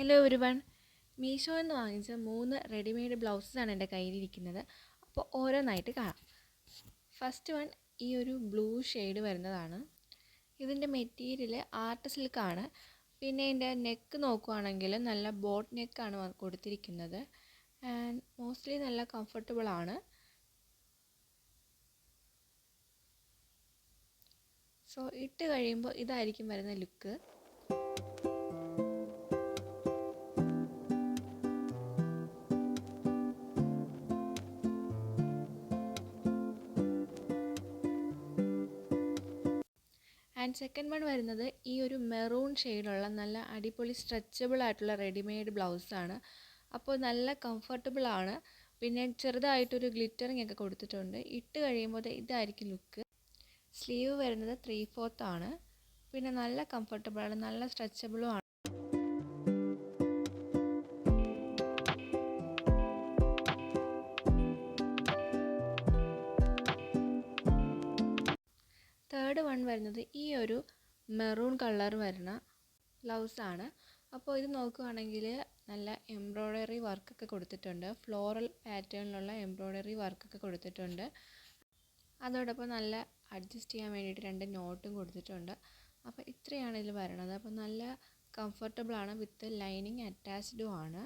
Hello everyone. മീഷോയിൽ നിന്ന് വാങ്ങിച്ച 3 readymade ബ്ലൗസസാണ് എൻ്റെ കയ്യിലിരിക്കുന്നത്. അപ്പോൾ ഓരോന്നായിട്ട് കാണാം. ഫസ്റ്റ് വൺ ഈ ഒരു ബ്ലൂ ഷെയ്ഡ് വരുന്നതാണ്. ഇതിൻ്റെ മെറ്റീരിയൽ ആർട്ട് സിൽക്കാണ്. പിന്നെ ഇതിൻ്റെ നെക്ക് നോക്കുവാണെങ്കിൽ നല്ല ബോട്ട് നെക്കാണ് കൊടുത്തിരിക്കുന്നത്. ആൻഡ് മോസ്റ്റ്ലി നല്ല കംഫർട്ടബിളാണ്. സോ ഇട്ട് കഴിയുമ്പോൾ ഇതായിരിക്കും വരുന്ന ലുക്ക്. ആൻഡ് സെക്കൻഡ് വൺ വരുന്നത് ഈ ഒരു മെറൂൺ ഷെയ്ഡുള്ള നല്ല അടിപൊളി സ്ട്രെച്ചബിൾ ആയിട്ടുള്ള റെഡിമെയ്ഡ് ബ്ലൗസാണ്. അപ്പോൾ നല്ല കംഫർട്ടബിളാണ്. പിന്നെ ചെറുതായിട്ടൊരു ഗ്ലിറ്ററിങ് ഒക്കെ കൊടുത്തിട്ടുണ്ട്. ഇട്ട് കഴിയുമ്പോൾ ഇതായിരിക്കും ലുക്ക്. സ്ലീവ് വരുന്നത് 3/4 ആണ്. പിന്നെ നല്ല കംഫർട്ടബിളാണ്, നല്ല സ്ട്രെച്ചബിളും ആണ്. തേർഡ് വൺ വരുന്നത് ഈ ഒരു മെറൂൺ കളർ വരുന്ന ബ്ലൗസാണ്. അപ്പോൾ ഇത് നോക്കുകയാണെങ്കിൽ നല്ല എംബ്രോയ്ഡറി വർക്കൊക്കെ കൊടുത്തിട്ടുണ്ട്. ഫ്ലോറൽ പാറ്റേണിലുള്ള എംബ്രോയ്ഡറി വർക്കൊക്കെ കൊടുത്തിട്ടുണ്ട്. അതോടൊപ്പം നല്ല അഡ്ജസ്റ്റ് ചെയ്യാൻ വേണ്ടിയിട്ട് 2 നോട്ടും കൊടുത്തിട്ടുണ്ട്. അപ്പോൾ ഇത്രയാണ് ഇതിൽ വരണത്. അപ്പോൾ നല്ല കംഫർട്ടബിളാണ്, വിത്ത് ലൈനിങ് അറ്റാച്ച്ഡും ആണ്.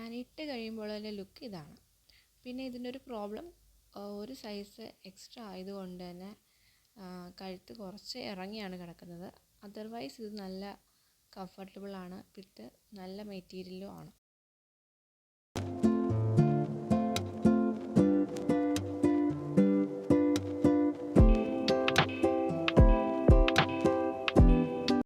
ആൻഡ് ഇട്ട് കഴിയുമ്പോൾ അതിൻ്റെ ലുക്ക് ഇതാണ്. പിന്നെ ഇതിൻ്റെ ഒരു പ്രോബ്ലം, ഒരു സൈസ് എക്സ്ട്രാ ആയതുകൊണ്ട് തന്നെ കഴുത്ത് കുറച്ച് ഇറങ്ങിയാണ് കിടക്കുന്നത്. അതർവൈസ് ഇത് നല്ല കംഫർട്ടബിളാണ്, വിത്ത് നല്ല മെറ്റീരിയലും ആണ്.